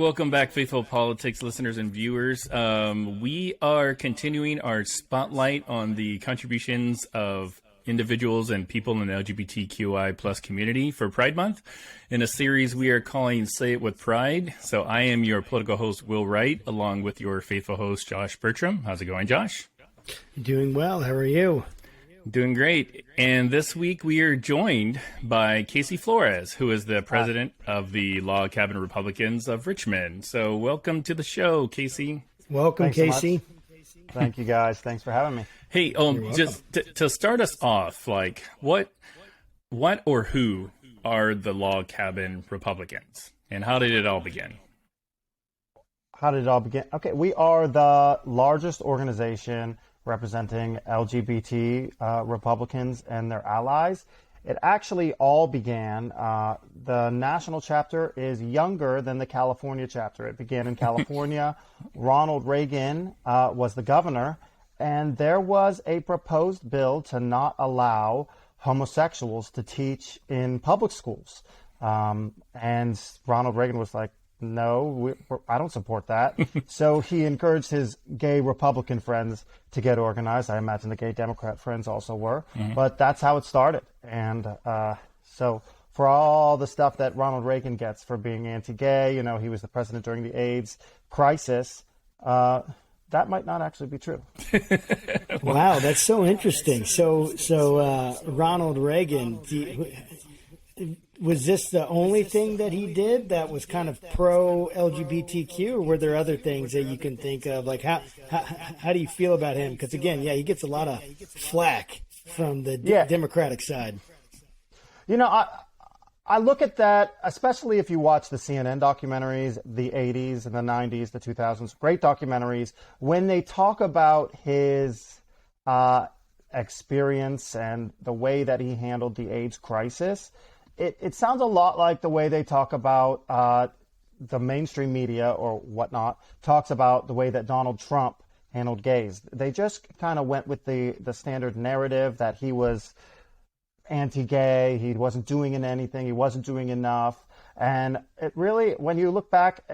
welcome back, Faithful Politics listeners and viewers. We are continuing our spotlight on the contributions of individuals and people in the LGBTQI plus community for Pride Month in a series we are calling Say It With Pride. So I am your political host, Will Wright, along with your faithful host, Josh Bertram. How's it going, Josh? Doing well. How are you? Doing great. And this week we are joined by Casey Flores, who is the president of the Log Cabin Republicans of Richmond. So welcome to the show, Casey. Welcome, Thanks Casey. So Thank you, guys. Thanks for having me. Hey, just to start us off, like what or who are the Log Cabin Republicans, and how did it all begin? How did it all begin? Okay, we are the largest organization representing LGBT Republicans and their allies. It actually all began, the national chapter is younger than the California chapter. It began in California. Ronald Reagan was the governor, and there was a proposed bill to not allow homosexuals to teach in public schools. And Ronald Reagan was like, no, I don't support that. So he encouraged his gay Republican friends to get organized. I imagine the gay Democrat friends also were. Mm-hmm. But that's how it started. And so for all the stuff that Ronald Reagan gets for being anti-gay, you know, he was the president during the AIDS crisis, that might not actually be true. Wow, that's so interesting. So Ronald Reagan, was this the only thing that he did that was kind of pro-LGBTQ, or were there other things that you can think of? Like, how do you feel about him? Because, again, he gets a lot of flack from the Democratic side. You know, I look at that, especially if you watch the CNN documentaries, the 80s and the 90s, the 2000s, great documentaries, when they talk about his experience and the way that he handled the AIDS crisis. It sounds a lot like the way they talk about the mainstream media or whatnot talks about the way that Donald Trump handled gays. They just kind of went with the standard narrative that he was anti-gay, he wasn't doing anything, he wasn't doing enough. And it really, when you look back,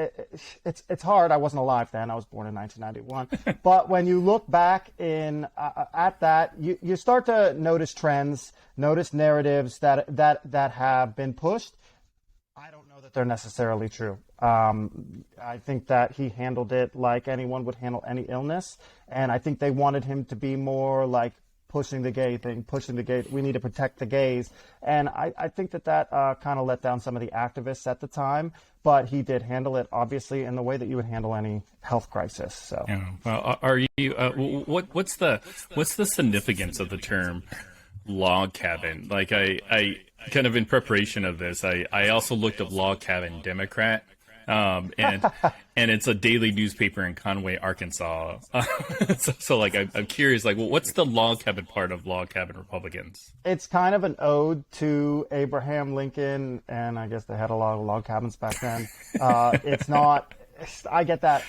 it's hard. I wasn't alive then. I was born in 1991. But when you look back at that, you start to notice trends, notice narratives that have been pushed. I don't know that they're necessarily true. I think that he handled it like anyone would handle any illness. And I think they wanted him to be more like pushing the gay thing, we need to protect the gays. And I think that kind of let down some of the activists at the time, but he did handle it, obviously, in the way that you would handle any health crisis. So, yeah. Well, are you, what's the significance of the term log cabin? Like I kind of in preparation of this, I also looked up Log Cabin Democrat. And it's a daily newspaper in Conway, Arkansas. So like, I'm curious, like, well, what's the log cabin part of Log Cabin Republicans? It's kind of an ode to Abraham Lincoln, and I guess they had a lot of log cabins back then. It's not, I get that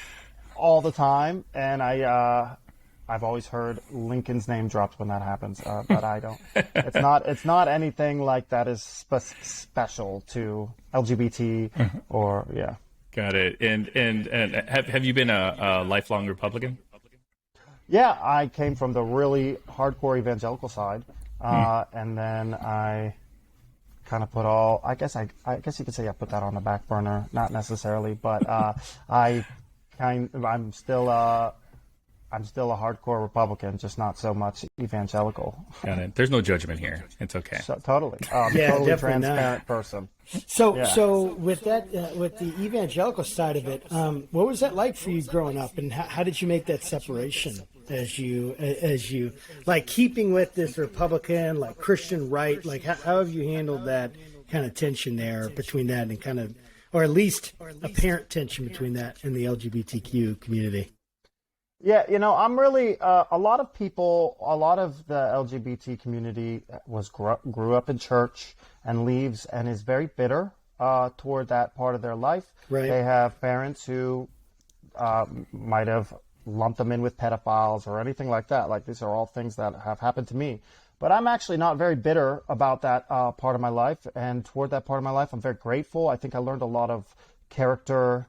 all the time, and I've always heard Lincoln's name dropped when that happens, but I don't. It's not anything like that is special to LGBT or Got it. And have you been a lifelong Republican? Yeah, I came from the really hardcore evangelical side, and then I kind of put I guess you could say I put that on the back burner, not necessarily, but I'm still a hardcore Republican, just not so much evangelical. Got it. There's no judgment here. It's okay. So, totally. Totally transparent person. So with that, with the evangelical side of it, what was that like for you growing up, and how did you make that separation as you like keeping with this Republican, like Christian right? Like how have you handled that kind of tension there between that and kind of, or at least apparent tension between that and the LGBTQ community? Yeah, you know, I'm really a lot of the LGBT community grew up in church and leaves and is very bitter toward that part of their life. Right. They have parents who might have lumped them in with pedophiles or anything like that. Like, these are all things that have happened to me. But I'm actually not very bitter about that part of my life, and toward that part of my life, I'm very grateful. I think I learned a lot of character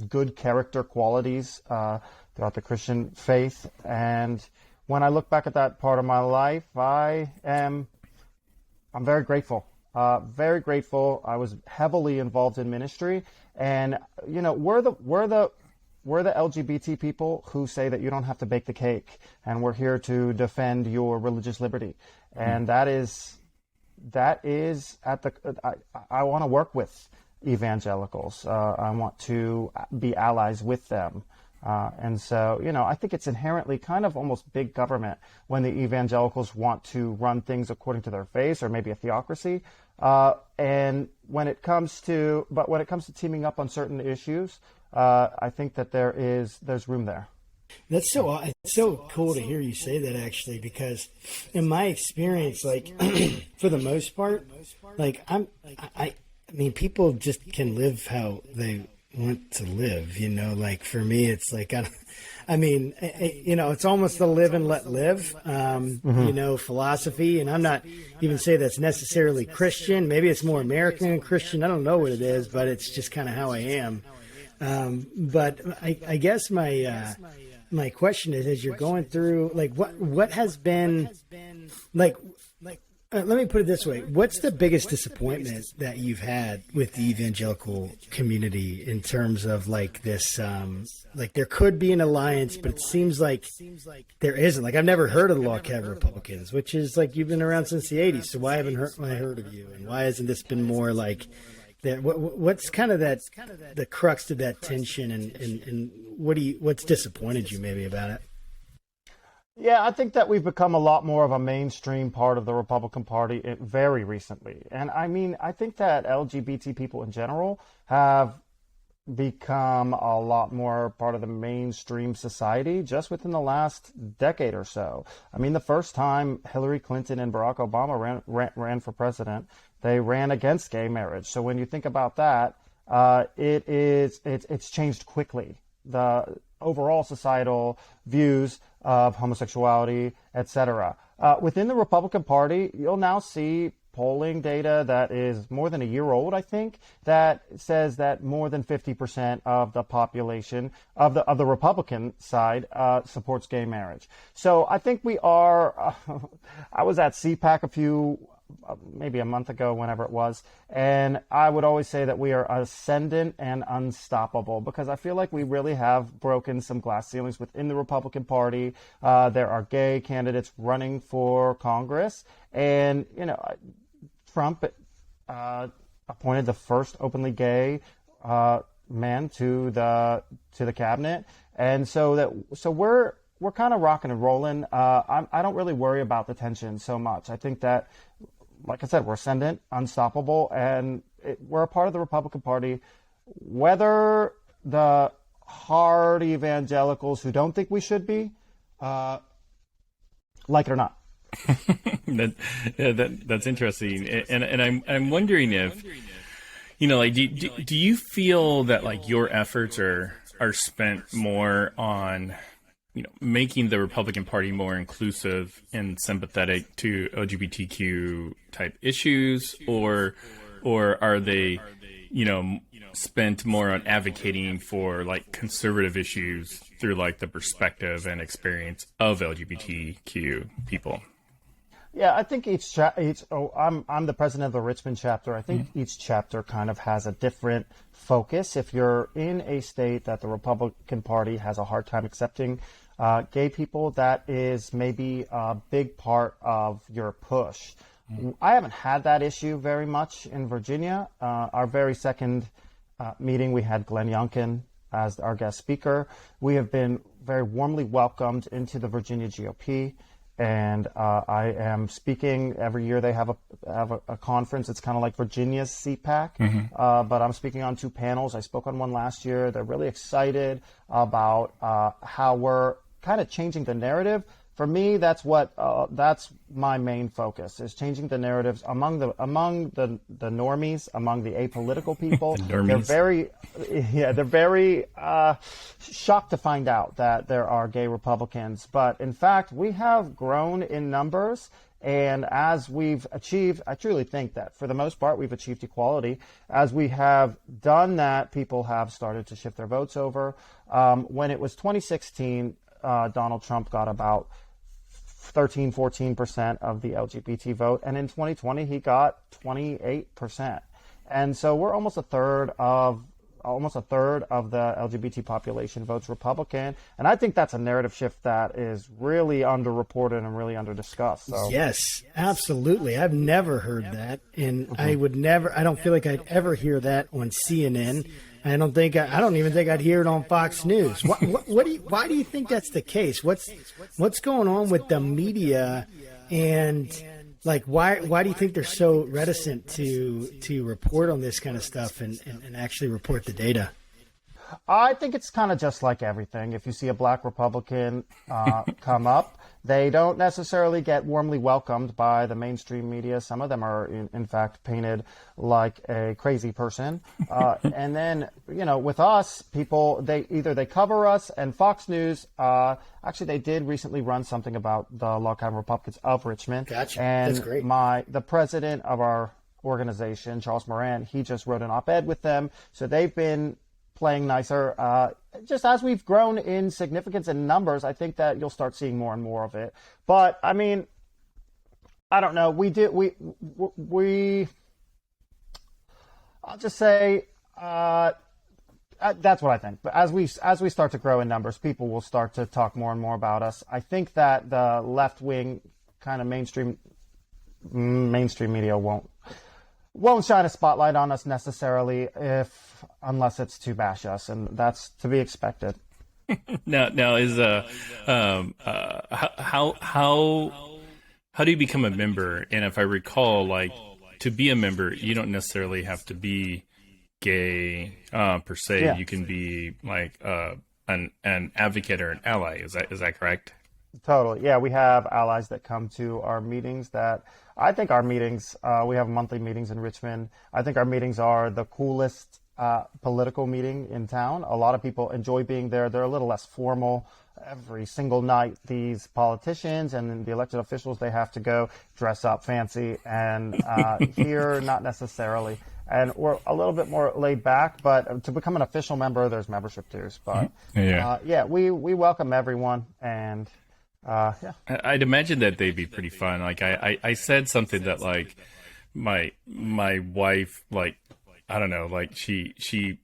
good character qualities throughout the Christian faith. And when I look back at that part of my life, I'm very grateful. Very grateful. I was heavily involved in ministry, and we're the LGBT people who say that you don't have to bake the cake, and we're here to defend your religious liberty, and that is at the. I want to work with evangelicals. I want to be allies with them. And so, I think it's inherently kind of almost big government when the evangelicals want to run things according to their faith, or maybe a theocracy. And when it comes to teaming up on certain issues, I think that there's room there. That's so cool to hear you say that, actually, because in my experience, like for the most part, like I mean, people just can live how they want to live, like for me, it's like, it's almost the live and let live, philosophy. And I'm not even say that's necessarily Christian. Maybe it's more American and Christian. I don't know what it is, but it's just kind of how I am. But I guess my question is, as you're going through, like, what has been like, let me put it this way. What's the biggest disappointment that you've had with the evangelical community in terms of like this, like there could be an alliance, but it seems like there isn't. Like I've never heard of the Log Cabin Republicans, which is like you've been around since the 80s. So why haven't I heard of you? And why hasn't this been more like that? What's kind of the crux to that tension, and what's disappointed you maybe about it? Yeah, I think that we've become a lot more of a mainstream part of the Republican Party very recently. And I mean, I think that LGBT people in general have become a lot more part of the mainstream society just within the last decade or so. I mean, the first time Hillary Clinton and Barack Obama ran for president, they ran against gay marriage. So when you think about that, it's changed quickly. The overall societal views of homosexuality, etc. Within the Republican Party, you'll now see polling data that is more than a year old, I think, that says that more than 50% of the population of the Republican side supports gay marriage. So I think we are. I was at CPAC maybe a month ago, whenever it was, and I would always say that we are ascendant and unstoppable, because I feel like we really have broken some glass ceilings within the Republican Party. There are gay candidates running for Congress, and Trump appointed the first openly gay man to the cabinet, and so we're kind of rocking and rolling. I don't really worry about the tension so much. I think that, like I said, we're ascendant, unstoppable, and we're a part of the Republican Party. Whether the hard evangelicals who don't think we should be, like it or not. That's interesting, and I'm wondering if, like, do you feel that like your efforts are spent more on making the Republican Party more inclusive and sympathetic to LGBTQ type issues, or are they, spent more on advocating for like conservative issues through like the perspective and experience of LGBTQ people? Yeah, I think I'm the president of the Richmond chapter. I think each chapter kind of has a different focus. If you're in a state that the Republican Party has a hard time accepting gay people, that is maybe a big part of your push. I haven't had that issue very much in Virginia. Our very second meeting, we had Glenn Youngkin as our guest speaker. We have been very warmly welcomed into the Virginia GOP. And I am speaking every year. They have a conference. It's kind of like Virginia's CPAC, but I'm speaking on 2 panels. I spoke on one last year. They're really excited about how we're kind of changing the narrative. For me, that's my main focus, is changing the narratives among the normies, among the apolitical people. They're very shocked to find out that there are gay Republicans. But in fact, we have grown in numbers, And as we've achieved, I truly think that for the most part, we've achieved equality. As we have done that, people have started to shift their votes over. When it was 2016, Donald Trump got about 14% of the LGBT vote. And in 2020, he got 28%. And so we're almost a third of the LGBT population votes Republican. And I think that's a narrative shift that is really underreported and really underdiscussed. So. Yes, absolutely. I've never heard that. And I don't feel like I'd ever hear that on CNN. I don't even think I'd hear it on Fox News. Why do you think that's the case? What's going on with the media, and like why do you think they're so reticent to report on this kind of stuff and actually report the data? I think it's kind of just like everything. If you see a black Republican come up, they don't necessarily get warmly welcomed by the mainstream media. Some of them are, in fact, painted like a crazy person. And then, with us, people, they cover us, and Fox News, actually, they did recently run something about the Log Cabin Republicans of Richmond. Gotcha. And that's great. The president of our organization, Charles Moran, he just wrote an op-ed with them. So they've been playing nicer. Just as we've grown in significance and numbers, I think that you'll start seeing more and more of it. But I mean, I don't know. I'll just say that's what I think. But as we start to grow in numbers, people will start to talk more and more about us. I think that the left wing kind of mainstream media won't shine a spotlight on us necessarily unless it's to bash us, and that's to be expected. Now is how do you become a member? And if I recall, like, to be a member, you don't necessarily have to be gay per se. Yeah. You can be like an advocate or an ally. Is that correct? Totally. Yeah, we have allies that come to our meetings I think our meetings, we have monthly meetings in Richmond. I think our meetings are the coolest political meeting in town. A lot of people enjoy being there. They're a little less formal. Every single night, these politicians and the elected officials, they have to go dress up fancy. And here, not necessarily. And we're a little bit more laid back, but to become an official member, there's membership dues. But we welcome everyone. And I'd imagine that they'd be pretty fun. Like I said something that like my wife, like, I don't know, like she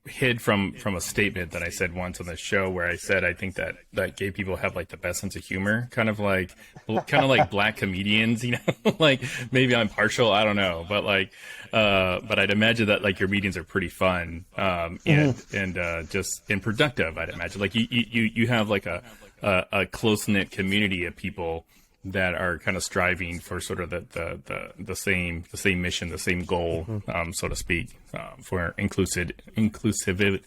hid from a statement that I said once on the show where I said I think that gay people have like the best sense of humor, kind of like black comedians, like maybe I'm partial, I don't know, but like but I'd imagine that like your meetings are pretty fun and just and productive. I'd imagine like you have like a close-knit community of people that are kind of striving for sort of the same mission, the same goal, so to speak, for inclusivity.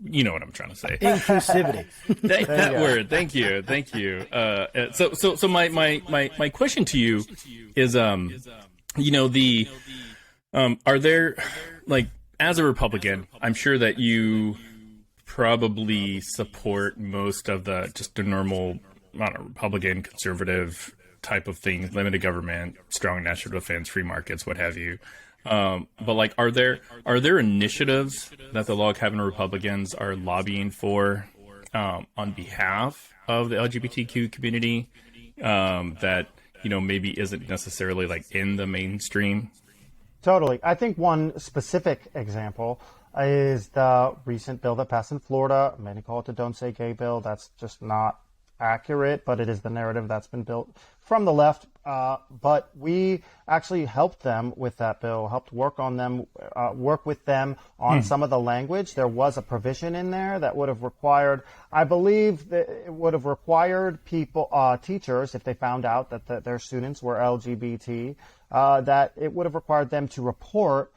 You know what I'm trying to say? Inclusivity. that word. Thank you. So my question to you is, are there, like, as a Republican, I'm sure that you probably support most of the normal, I don't know, Republican, conservative type of things, limited government, strong national defense, free markets, what have you. But like, are there initiatives that the Log Cabin Republicans are lobbying for on behalf of the LGBTQ community that maybe isn't necessarily like in the mainstream? Totally. I think one specific example is the recent bill that passed in Florida. Many call it the Don't Say Gay bill. That's just not accurate, but it is the narrative that's been built from the left. But we actually helped them with that bill, helped work with them on some of the language. There was a provision in there that would have required, I believe that it would have required teachers, if they found out that their students were LGBT, that it would have required them to report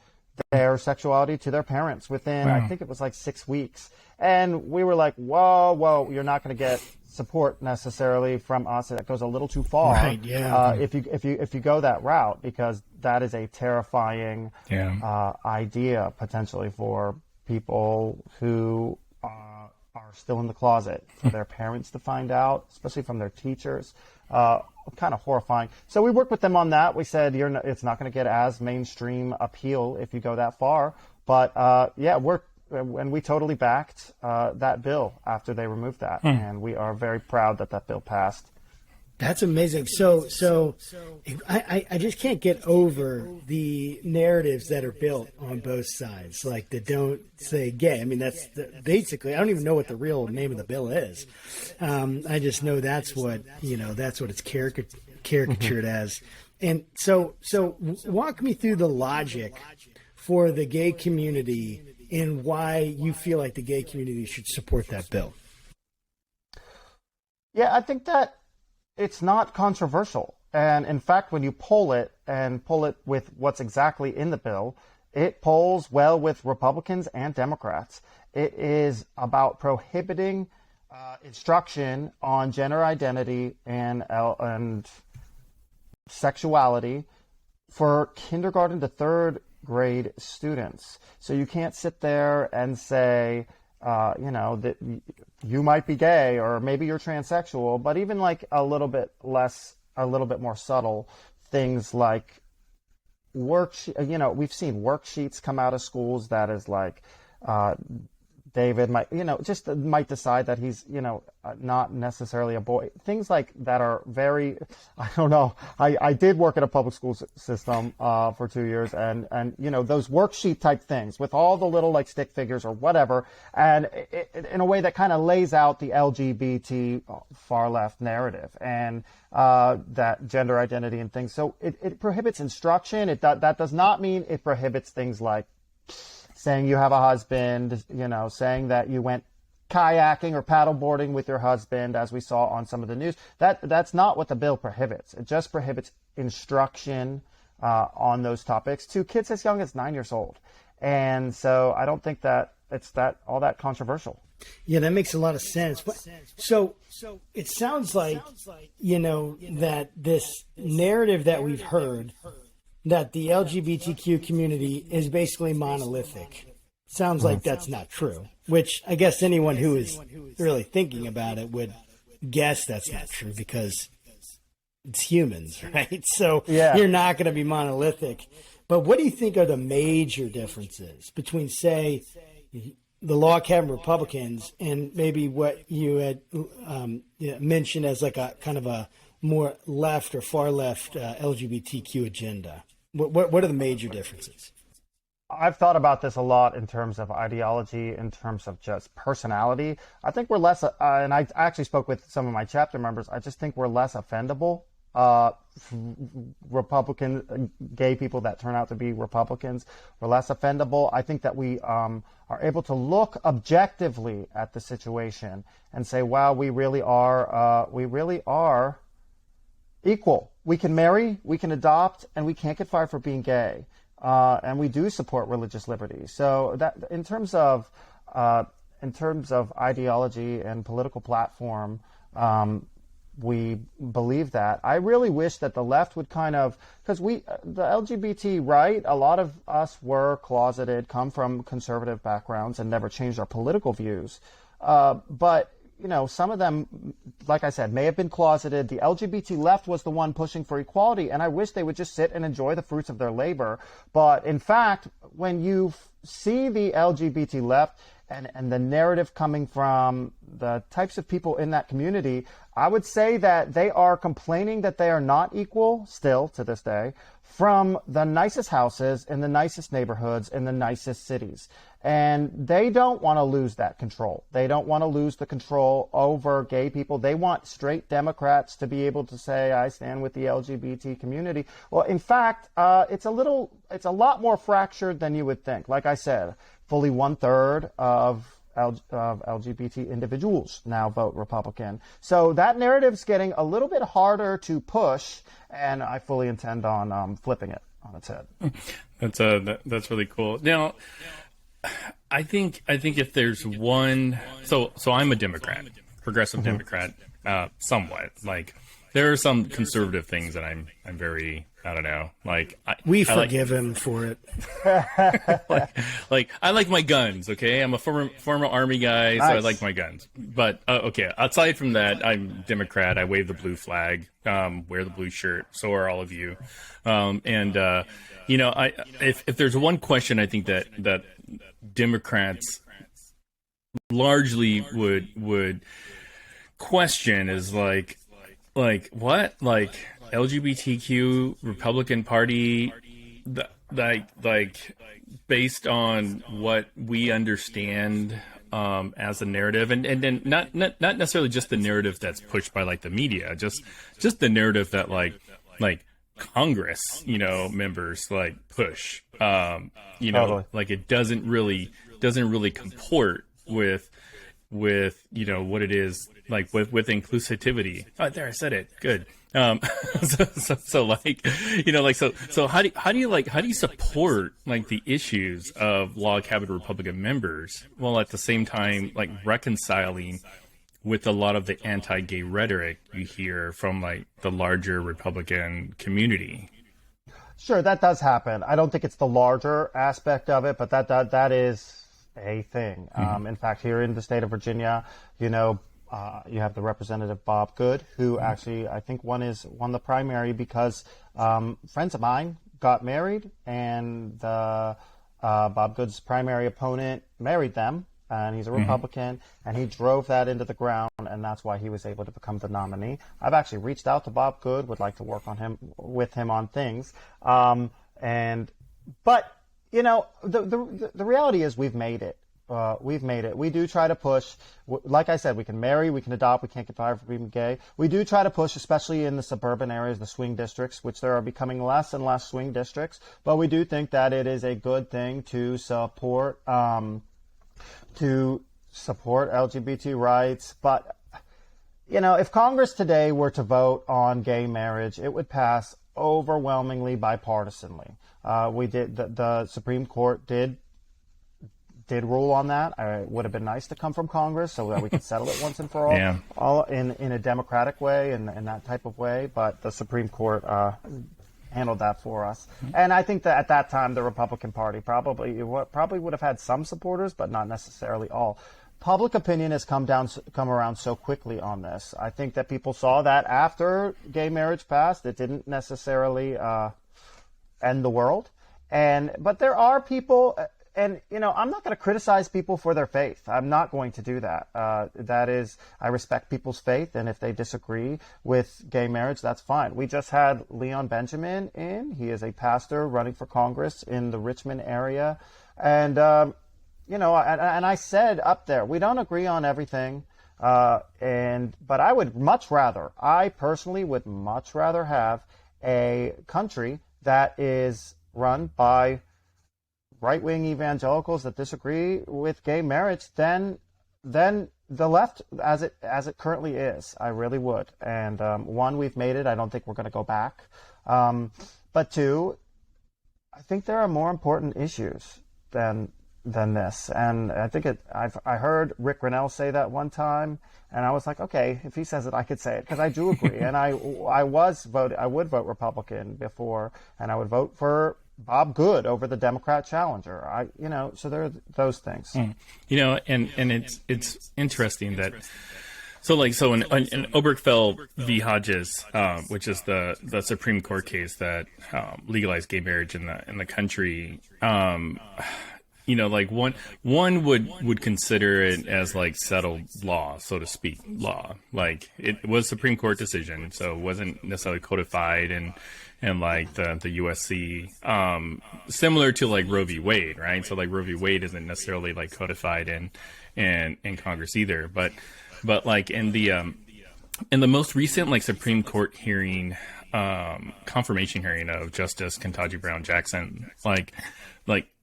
their sexuality to their parents within, I think it was like 6 weeks. And we were like, whoa, you're not going to get support necessarily from us. That goes a little too far. Right, yeah. If you go that route, because that is a terrifying idea potentially for people who are still in the closet, for their parents to find out, especially from their teachers. kind of horrifying. So we worked with them on that. We said, it's not going to get as mainstream appeal if you go that far. But and we totally backed that bill after they removed that. And we are very proud that bill passed. That's amazing. So I just can't get over the narratives that are built on both sides, like that don't say gay. I mean, basically, I don't even know what the real name of the bill is. I just know that's what it's caricatured as. And so walk me through the logic for the gay community and why you feel like the gay community should support that bill. Yeah, I think that it's not controversial. And in fact, when you poll it with what's exactly in the bill, it polls well with Republicans and Democrats. It is about prohibiting instruction on gender identity and sexuality for kindergarten to third grade students. So you can't sit there and say, that you might be gay or maybe you're transsexual, but even like a little bit more subtle things like we've seen worksheets come out of schools that is like, David might decide that he's, not necessarily a boy. Things like that are very, I don't know. I did work in a public school system for 2 years, and those worksheet type things with all the little like stick figures or whatever, and in a way that kind of lays out the LGBT far left narrative and that gender identity and things. So it prohibits instruction. That does not mean it prohibits things like saying you have a husband, saying that you went kayaking or paddleboarding with your husband, as we saw on some of the news. That's not what the bill prohibits. It just prohibits instruction on those topics to kids as young as 9 years old. And so I don't think that it's all that controversial. Yeah, that makes a lot of sense. But, so it sounds like, that this narrative that we've heard that the LGBTQ community is basically monolithic. Sounds like that's not true, which I guess anyone who is really thinking about it would guess that's not true because it's humans, right? So you're not going to be monolithic. But what do you think are the major differences between, say, the log cabin Republicans and maybe what you had mentioned as like a kind of a more left or far left LGBTQ agenda? What are the major differences? I've thought about this a lot in terms of ideology, in terms of just personality. I think we're less, and I actually spoke with some of my chapter members, I just think we're less offendable. Republican gay people that turn out to be Republicans, we're less offendable. I think that we are able to look objectively at the situation and say, wow, we really are equal. We can marry, we can adopt, and we can't get fired for being gay. And we do support religious liberty. So that in terms of ideology and political platform, we believe that. I really wish that the left would because the LGBT right, a lot of us were closeted, come from conservative backgrounds, and never changed our political views. But some of them, like I said, may have been closeted. The LGBT left was the one pushing for equality, and I wish they would just sit and enjoy the fruits of their labor. But in fact, when you see the LGBT left and the narrative coming from the types of people in that community, I would say that they are complaining that they are not equal, still to this day, from the nicest houses in the nicest neighborhoods in the nicest cities. And they don't want to lose that control. They don't want to lose the control over gay people. They want straight Democrats to be able to say, I stand with the LGBT community. Well, in fact, it's a lot more fractured than you would think. Like I said, fully 1/3 of LGBT individuals now vote Republican. So that narrative's getting a little bit harder to push, and I fully intend on flipping it on its head. That's really cool. Now, I think if there's one, so I'm a Democrat, progressive Democrat, somewhat. Like there are some conservative things that I'm very, I don't know, like We I like, forgive him for it. like I like my guns. Okay, I'm a former army guy, so I Nice. like my guns. But okay, aside from that, I'm Democrat. I wave the blue flag, wear the blue shirt. So are all of you. And you know, if there's one question I think that Democrats largely would question is like what, like LGBTQ Republican Party, like based on what we understand as a narrative, and then not necessarily just the narrative that's pushed by like the media, just the narrative that like Congress, you know, members like push, you know, Totally. like it doesn't really comport with you know what it is like with inclusivity. Oh, there, I said it. Good. So like, you know, like so how do you support like the issues of log cabin Republican members while at the same time like reconciling with a lot of the anti-gay rhetoric you hear from like the larger Republican community? Sure, that does happen. I don't think it's the larger aspect of it, but that is a thing. In fact, here in the state of Virginia, you know, you have the Representative Bob Good, who actually I think won the primary because friends of mine got married, and Bob Good's primary opponent married them, and he's a Republican, and he drove that into the ground, and that's why he was able to become the nominee. I've actually reached out to Bob Good, would like to work with him on things, but you know, the reality is we've made it. We've made it. We do try to push, like I said, we can marry, we can adopt, we can't get fired for being gay. We do try to push, especially in the suburban areas, the swing districts, which there are becoming less and less swing districts. But we do think that it is a good thing to support LGBT rights. But, you know, if Congress today were to vote on gay marriage, it would pass overwhelmingly bipartisanly. The Supreme Court did rule on that. It would have been nice to come from Congress so that we could settle it once and for all, Yeah. all in a democratic way and in that type of way. But the Supreme Court handled that for us. And I think that at that time, the Republican Party probably would have had some supporters, but not necessarily all. Public opinion has come around so quickly on this. I think that people saw that after gay marriage passed, it didn't necessarily end the world. But there are people, and you know, I'm not going to criticize people for their faith. I'm not going to do that. That is, I respect people's faith, and if they disagree with gay marriage, that's fine. We just had Leon Benjamin in. He is a pastor running for Congress in the Richmond area, and you know, and I said up there, we don't agree on everything, but I personally would much rather have a country that is run by right-wing evangelicals that disagree with gay marriage than the left as it currently is. I really would. And one, we've made it. I don't think we're going to go back. But two, I think there are more important issues than this. And I think I heard Rick Grinnell say that one time, and I was like, okay, if he says it, I could say it, because I do agree. And I would vote Republican before, and I would vote for Bob Good over the Democrat challenger. So there are those things. You know, and it's interesting that so in Obergefell v. Hodges, which is the Supreme Court case that legalized gay marriage in the country, you know, like one would consider it as like settled law, so to speak, law. Like it was a Supreme Court decision, so it wasn't necessarily codified and like the USC, similar to like Roe v. Wade, right? So like Roe v. Wade isn't necessarily like codified in Congress either, but like in the most recent like Supreme Court hearing, confirmation hearing of Justice Ketanji Brown Jackson, like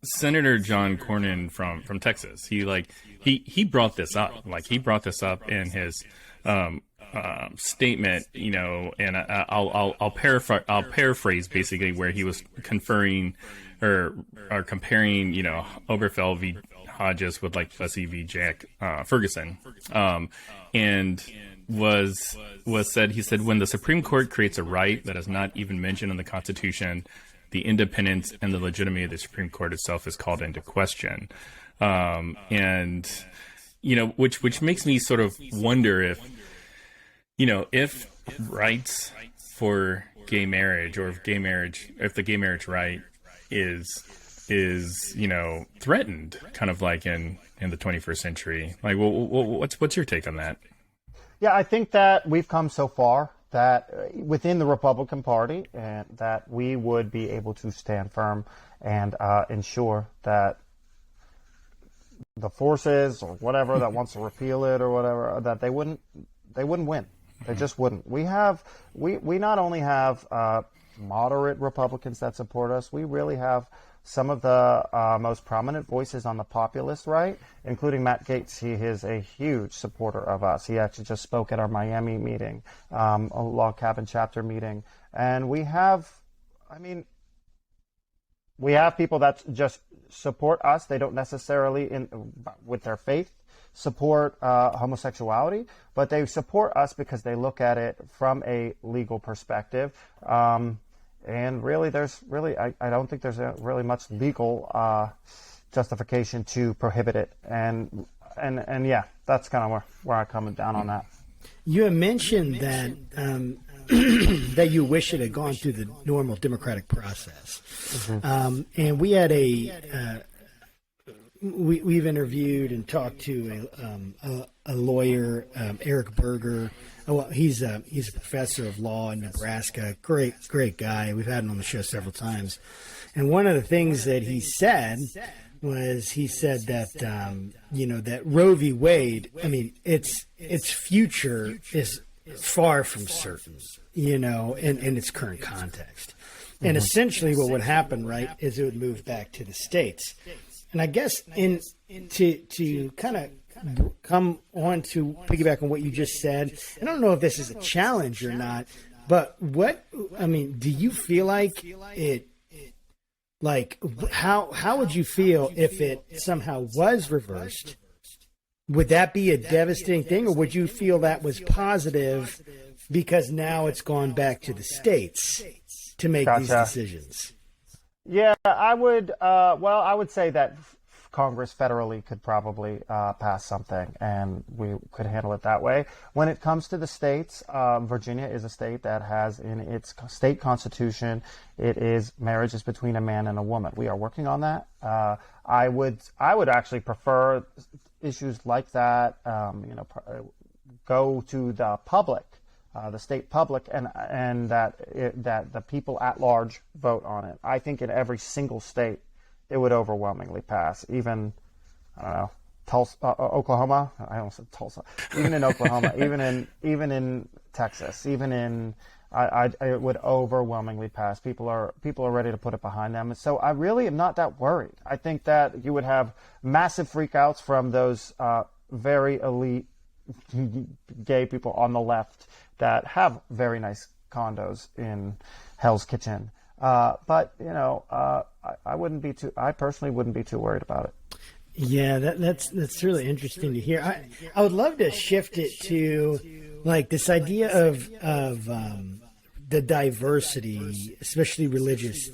Senator John Cornyn from Texas, he brought this up. Like he brought this up in his statement, you know, and I'll paraphrase basically where he was conferring or comparing, you know, Obergefell v. Hodges with like Plessy v. Jack Ferguson, and was said. He said, when the Supreme Court creates a right that is not even mentioned in the Constitution, the independence and the legitimacy of the Supreme Court itself is called into question. And which makes me sort of wonder if rights for gay marriage, or if the gay marriage right is threatened, kind of like in the 21st century. Like, what's your take on that? Yeah, I think that we've come so far that within the Republican Party, and that we would be able to stand firm and ensure that the forces or whatever that wants to repeal it or whatever, that they wouldn't win. They just wouldn't. We not only have moderate Republicans that support us, we really have some of the most prominent voices on the populist right, including Matt Gaetz. He is a huge supporter of us. He actually just spoke at our Miami meeting, a log cabin chapter meeting. And we have people that just support us. They don't necessarily, with their faith, support homosexuality, but they support us because they look at it from a legal perspective. And really, I don't think there's really much legal justification to prohibit it. And yeah, that's kind of where I come down on that. You had mentioned that that you wish it had gone through the normal democratic process. Mm-hmm. And we had we've interviewed and talked to a lawyer, Eric Berger. Well, he's a professor of law in Nebraska. Great guy. We've had him on the show several times. And one of the things that he said that that Roe v. Wade, its future is far from certain, in its current context. Mm-hmm. And essentially what would happen, right, is it would move back to the states. And I guess to kind of come on to piggyback on what you just said, I don't know if this is a challenge or not, but do you feel like it, like, how would you feel if it somehow was reversed? Would that be a devastating thing, or would you feel that was positive because now it's gone back to the states to make these decisions? Yeah, I would. I would say that Congress federally could probably pass something, and we could handle it that way. When it comes to the states, Virginia is a state that has in its state constitution, marriage is between a man and a woman. We are working on that. I would actually prefer issues like that, go to the public. The state public, and that the people at large vote on it. I think in every single state, it would overwhelmingly pass. Even, I don't know, Tulsa, Oklahoma. I almost said Tulsa. Even in Oklahoma, even in Texas, even in, it would overwhelmingly pass. People are ready to put it behind them. So I really am not that worried. I think that you would have massive freakouts from those very elite gay people on the left that have very nice condos in Hell's Kitchen. But I personally wouldn't be too worried about it. Yeah, that's really interesting to hear. I would love to shift it to like this idea of the diversity, especially religious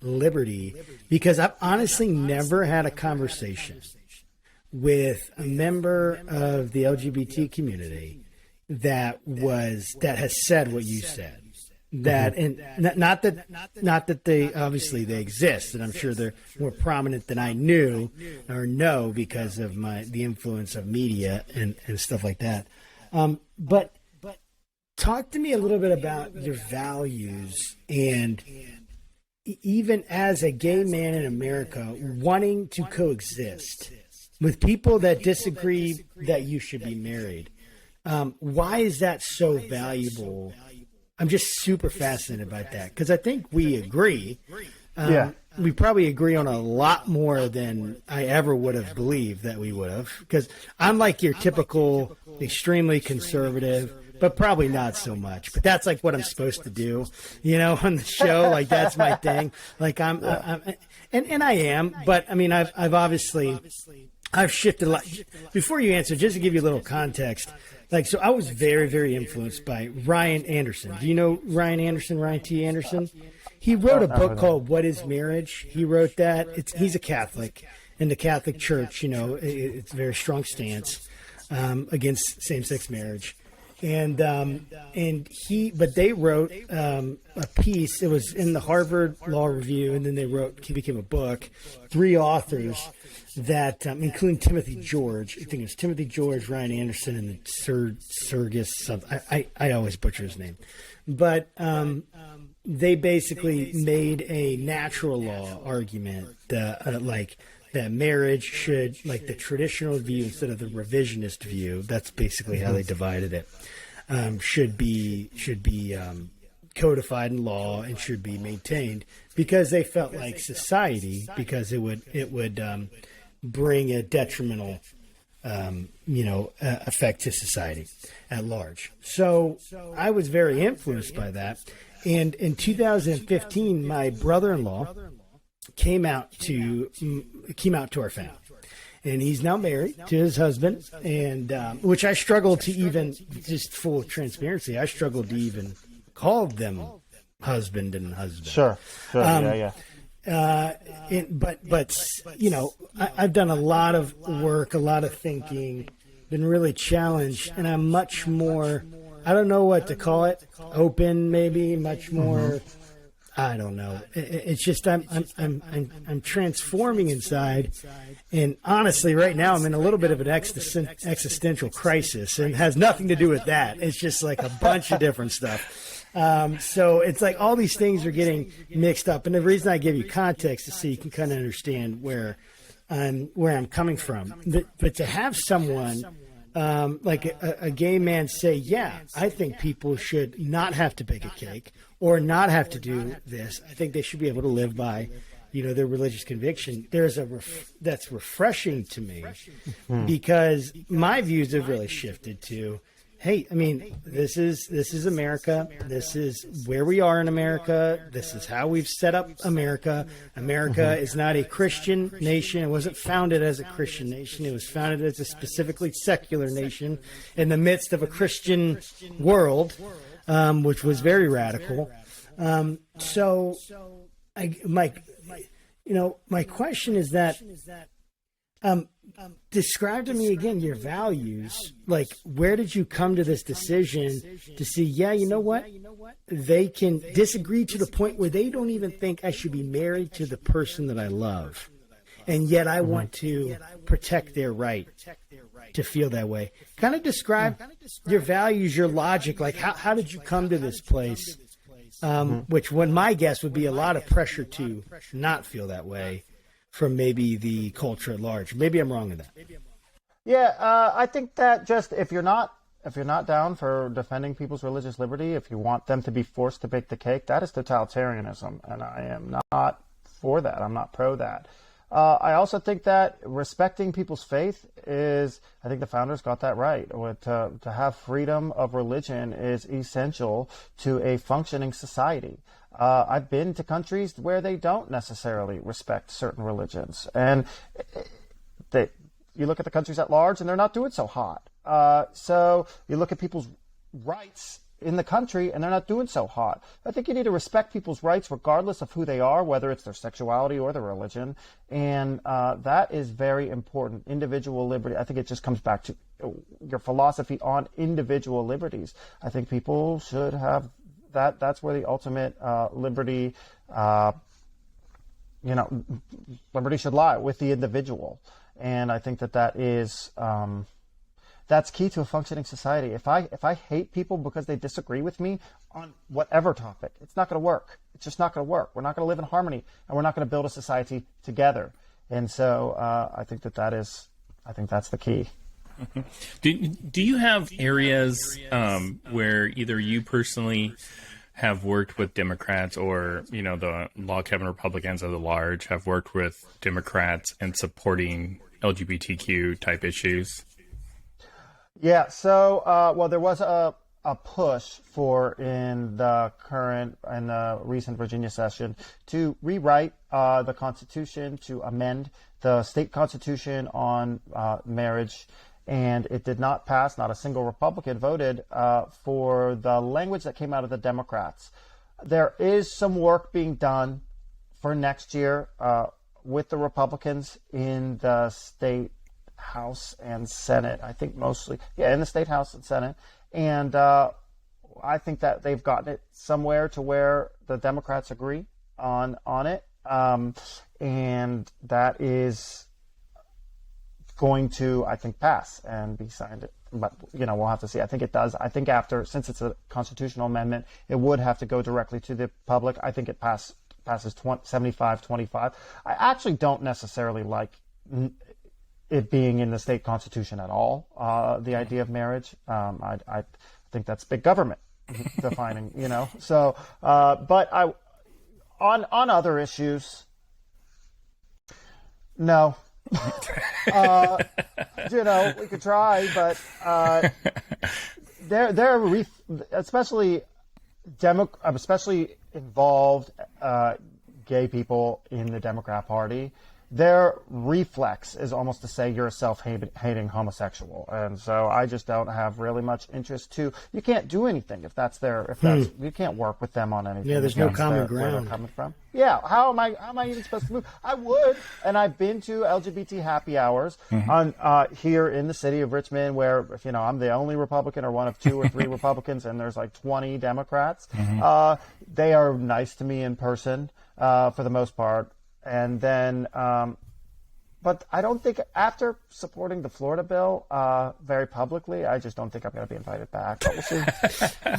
liberty, because I've honestly never had a conversation with a member of the LGBT community that has said what you said. That, and not that they obviously they exist, and I'm sure they're more prominent than I knew or know because of the influence of media and stuff like that. But talk to me a little bit about your values, and even as a gay man in America, wanting to coexist with people that disagree that you should be married. Why is that so valuable? I'm just super fascinated about that because I think we agree. We probably agree on a lot more than I ever would have believed that we would have, because I'm like your typical extremely conservative, but probably not so much. But that's like what I'm supposed to do, on the show. Like that's my thing. Like and I am. But I mean, I've obviously I've shifted a lot. Before you answer, just to give you a little context, like, so I was very, very influenced by Ryan Anderson. Do you know Ryan Anderson, Ryan T. Anderson? He wrote a book called What is Marriage? He wrote that. He's a Catholic. In the Catholic Church, you know, it's a very strong stance against same-sex marriage. But they wrote a piece. It was in the Harvard Law Review, and then he became a book. 3 authors that, including Timothy George. I think it was Timothy George, Ryan Anderson, and Sergis. I always butcher his name, but they basically made a natural law argument that marriage should, like the traditional view instead of the revisionist view. That's basically how they divided it. Should be codified in law and should be maintained because they felt like society, because it would bring a detrimental effect to society at large. So I was very influenced by that. And in 2015, my brother-in-law came out to our family, and he's now married to his husband, and which I struggled to even, just full transparency, I struggled to even call them husband and husband. Sure. Yeah. But you know, I've done a lot of work, a lot of thinking, been really challenged, and I'm much more, I don't know what to call it, open, maybe, much more. I don't know. It's just I'm transforming inside, and honestly, right now I'm in a little bit of an existential crisis, and it has nothing to do with that. It's just like a bunch of different stuff. So it's like all these things are getting mixed up, and the reason I give you context is so you can kind of understand where I'm coming from. But to have someone like a gay man say, yeah, I think people should not have to bake a cake or not have to do this. I think they should be able to live by, their religious conviction. That's refreshing to me because my views have really shifted to, hey, I mean, this is America. This is where we are in America. This is how we've set up America. America is not a Christian nation. It wasn't founded as a Christian nation. It was founded as a specifically secular nation in the midst of a Christian world, which was very radical. So my question is that, describe to me again your values. Like, where did you come to this decision to see, yeah, you know what? They can disagree to the point where they don't even think I should be married to the person that I love. And yet I want to protect their right to feel that way. Kind of describe your values, your logic. Like, how did you come to this place? Which my guess would be a lot of pressure to not feel that way from maybe the culture at large. Maybe I'm wrong in that. Yeah, I think that just if you're not down for defending people's religious liberty, if you want them to be forced to bake the cake, that is totalitarianism, and I am not for that. I'm not pro that. I also think that respecting people's faith is, I think the founders got that right. To have freedom of religion is essential to a functioning society. I've been to countries where they don't necessarily respect certain religions, and you look at the countries at large, and they're not doing so hot. So you look at people's rights in the country, and they're not doing so hot. I think you need to respect people's rights regardless of who they are, whether it's their sexuality or their religion, and that is very important. Individual liberty, I think it just comes back to your philosophy on individual liberties. I think people should have that's where the ultimate liberty, liberty should lie, with the individual. And I think that is that's key to a functioning society. If I hate people because they disagree with me on whatever topic, it's not going to work. It's just not going to work. We're not going to live in harmony, and we're not going to build a society together. And so I think that's the key. Do you have areas where either you personally have worked with Democrats or, the log cabin Republicans at large have worked with Democrats in supporting LGBTQ type issues? Yeah, so, there was a push in the recent Virginia session to rewrite the Constitution, to amend the state constitution on marriage, and it did not pass. Not a single Republican voted for the language that came out of the Democrats. There is some work being done for next year with the Republicans in the state House and Senate. I think mostly, in the state House and Senate. And I think that they've gotten it somewhere to where the Democrats agree on it. And that is going to, I think, pass and be signed. But, we'll have to see. I think it does. I think since it's a constitutional amendment, it would have to go directly to the public. I think it passes 75-25. I actually don't necessarily like it being in the state constitution at all, the idea of marriage. I think that's big government defining, So, but on other issues, no. We could try, but they're especially involved gay people in the Democrat Party. Their reflex is almost to say you're a self-hating homosexual, and so I just don't have really much interest to. You can't do anything if that's you can't work with them on anything. Yeah, there's no common ground. Where they're coming from. Yeah, how am I even supposed to move? I would, and I've been to LGBT happy hours on here in the city of Richmond, where if I'm the only Republican or one of 2 or 3 Republicans, and there's like 20 Democrats. They are nice to me in person for the most part. And then, but I don't think after supporting the Florida bill very publicly, I just don't think I'm going to be invited back. But we'll see.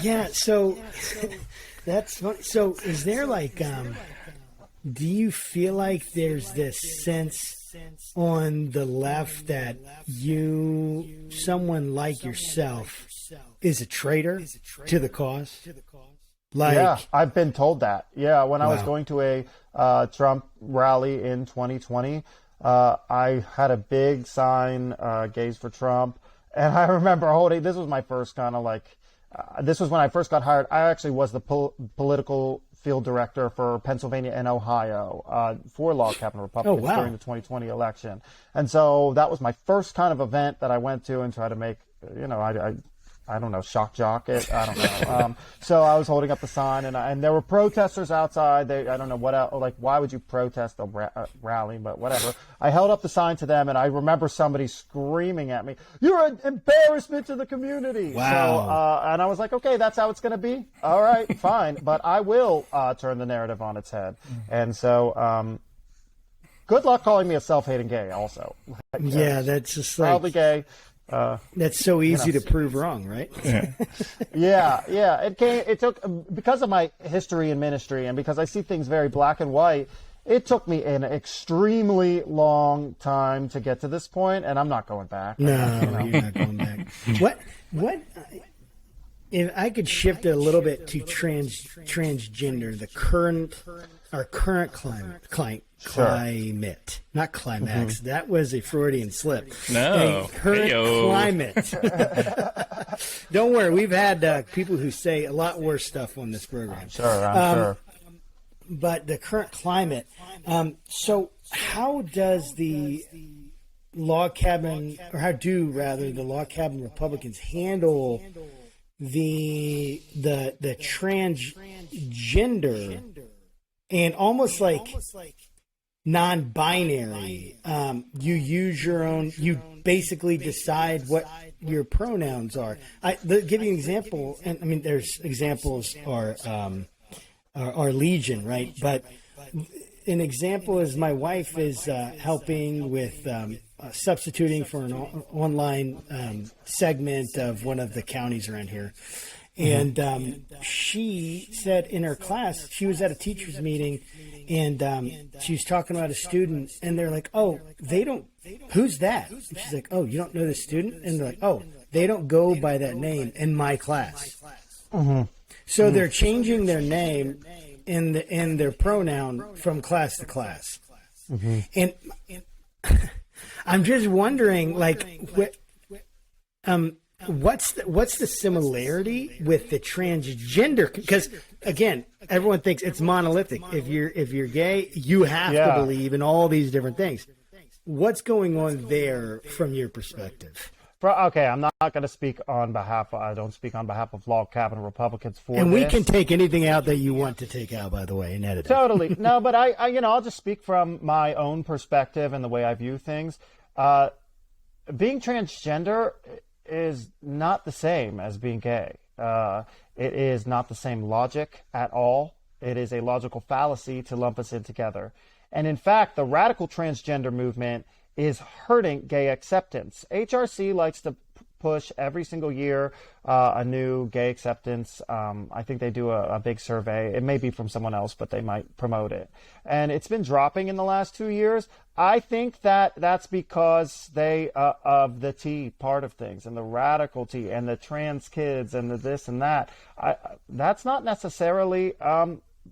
Yeah, so that's funny. So is there do you feel like there's this sense on the left that someone like yourself, is a traitor to the cause? Yeah, I've been told that. Yeah, when I was going to a Trump rally in 2020, I had a big sign, Gays for Trump. And I remember this was my first kind of this was when I first got hired. I actually was the political field director for Pennsylvania and Ohio for Log Cabin Republicans during the 2020 election. And so that was my first kind of event that I went to and tried to make, I don't know, shock jock it. I don't know. So I was holding up the sign, and there were protesters outside. I don't know what else, why would you protest a rally, but whatever. I held up the sign to them, and I remember somebody screaming at me, "You're an embarrassment to the community." Wow. So, and I was like, okay, that's how it's going to be. All right, fine. But I will turn the narrative on its head. And so good luck calling me a self-hating gay also. That's just proudly gay. That's so easy to prove wrong, right? Yeah. It took, because of my history in ministry and because I see things very black and white, it took me an extremely long time to get to this point, and I'm not going back. No, you're not going back. What? If I could shift it a little bit to transgender, our current climate. Not climax. That was a Freudian slip. No. Current climate. Don't worry. We've had people who say a lot worse stuff on this program. Sure, I'm sure. But the current climate. So how does the log cabin, or how do rather the log cabin Republicans handle the transgender and almost like non-binary? You use your own. You basically decide what your pronouns are. Give you an example, and I mean, there's examples are legion, right? But an example is my wife is helping with substituting for an online segment of one of the counties around here. And she said in her class, she was at a teacher's meeting, and she was talking about a student, and they're like, "Oh, they don't, who's that?" And she's like, "Oh, you don't know the student?" And they're like, "Oh, they don't go by that name in my class." So they're changing their name and their pronoun from class to class. And I'm just wondering, what's the similarity with the transgender? Because again, everyone thinks it's monolithic. If you're gay, you have to believe in all these different things. what's going on there from your perspective? Okay, I'm not going to speak on behalf. I don't speak on behalf of log cabin Republicans for And we this. can take anything out that you want to take out, by the way, and edit it. Totally. No, but I'll just speak from my own perspective and the way I view things. Being transgender is not the same as being gay. It is not the same logic at all. It is a logical fallacy to lump us in together. And in fact, the radical transgender movement is hurting gay acceptance. HRC likes to push every single year a new gay acceptance. I think they do a big survey. It may be from someone else, but they might promote it. And it's been dropping in the last 2 years. I think that that's because they of the T part of things and the radical T and the trans kids and the this and that. That's not necessarily,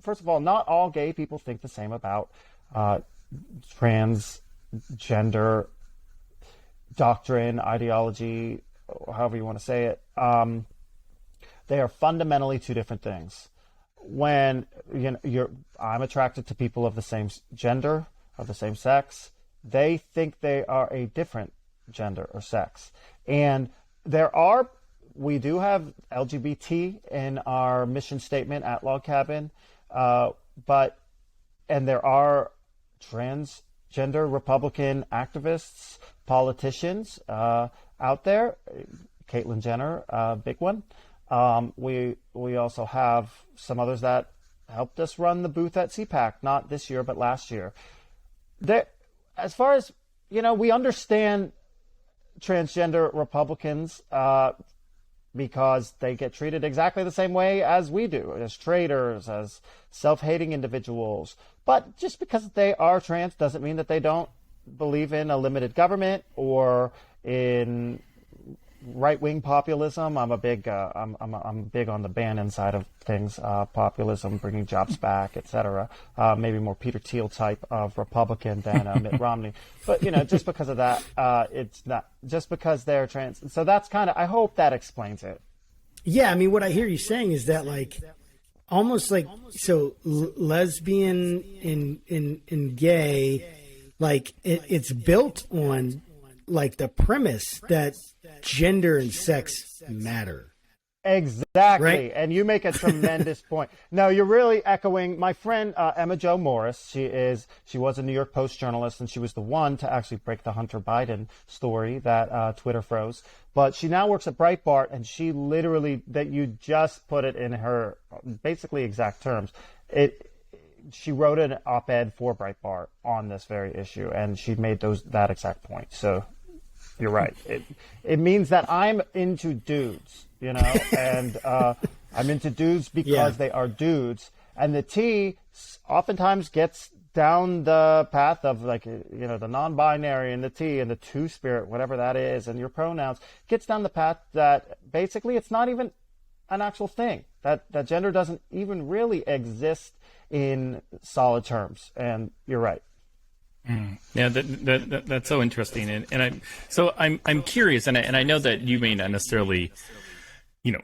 first of all, not all gay people think the same about transgender doctrine, ideology, however you want to say it. They are fundamentally two different things. When I'm attracted to people of the same gender, of the same sex, they think they are a different gender or sex. And we do have LGBT in our mission statement at Log Cabin, and there are transgender Republican activists, politicians out there. Caitlyn Jenner, big one. We also have some others that helped us run the booth at CPAC, not this year, but last year. As far as, we understand transgender Republicans because they get treated exactly the same way as we do, as traitors, as self-hating individuals. But just because they are trans doesn't mean that they don't believe in a limited government or in right-wing populism. I'm big on the Bannon side of things, populism, bringing jobs back, etc. Maybe more Peter Thiel type of Republican than Mitt Romney. But just because of that, it's not just because they're trans. So that's I hope that explains it. Yeah, I mean, what I hear you saying is that almost lesbian and gay, it's built on the premise that gender and sex matter. Exactly. Right? And you make a tremendous point. No, you're really echoing my friend Emma Jo Morris. She was a New York Post journalist, and she was the one to actually break the Hunter Biden story that Twitter froze. But she now works at Breitbart, and she literally, that you just put it in her basically exact terms. She wrote an op-ed for Breitbart on this very issue, and she made that exact point. So you're right. It means that I'm into dudes, and I'm into dudes because they are dudes. And the T oftentimes gets down the path of the non-binary and the T and the two-spirit, whatever that is, and your pronouns, gets down the path that basically it's not even an actual thing. That gender doesn't even really exist in solid terms. And you're right. Yeah, that's so interesting, and I'm curious, and I know that you may not necessarily,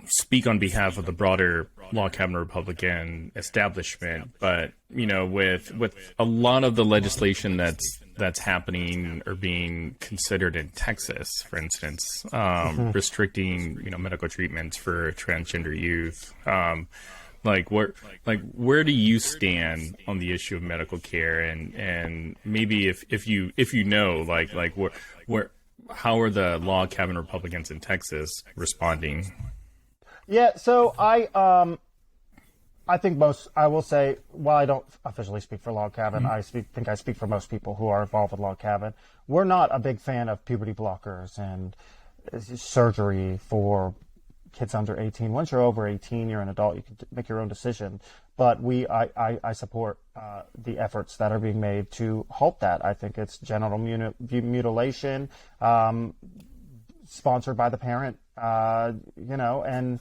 speak on behalf of the broader Log Cabin Republican establishment, but with a lot of the legislation that's happening or being considered in Texas, for instance, restricting medical treatments for transgender youth. Where do you stand on the issue of medical care, and maybe if you where how are the Log Cabin Republicans in Texas responding? Yeah, so I think I will say, while I don't officially speak for Log Cabin, I think I speak for most people who are involved with Log Cabin. We're not a big fan of puberty blockers and surgery for kids under 18. Once you're over 18, you're an adult, you can make your own decision. But I support the efforts that are being made to halt that. I think it's genital mutilation, sponsored by the parent, and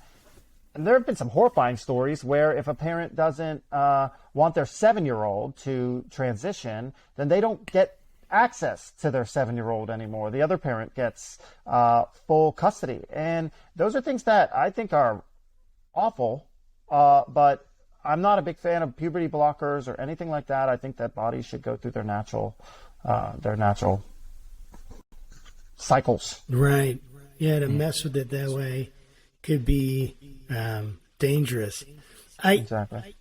there have been some horrifying stories where if a parent doesn't want their 7-year-old to transition, then they don't get access to their 7-year-old anymore. The other parent gets full custody. And those are things that I think are awful, but I'm not a big fan of puberty blockers or anything like that. I think that bodies should go through their natural cycles. Right. Yeah, to mess with it that way could be dangerous. Exactly.